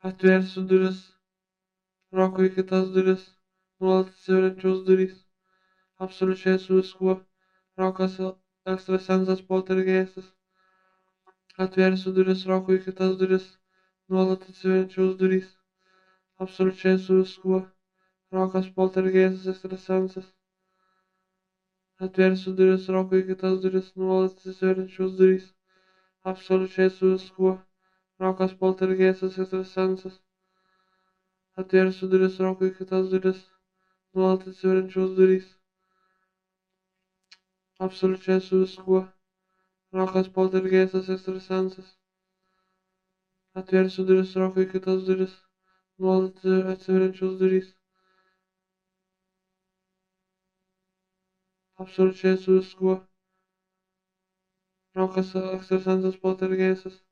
Atversiu duris, rokui kitas duris, nuolat atsiveriančios durys. Absoliučiai su viskuo. Rokas ekstrasensas poltergeistas. Atversiu duris, rokui kitas duris, nuolat atsiveriančios durys. Absoliučiai su viskuo. Rokas poltergeistas ekstrasensas. Atversiu duris, rokui kitas duris, nuolat atsiveriančios durys. Absoliučiai su viskuo. Rokas poltergeistas ekstrasensas. Atversiu duris, rokui kitas duris, nuolat atsiveriančios durys. Absoliučiai su viskuo. Rokas poltergeistas ekstrasensas. Atversiu duris, rokui kitas duris, nuolat atsiveriančios durys. Absoliučiai su viskuo. Rokas ekstrasensas poltergeistas.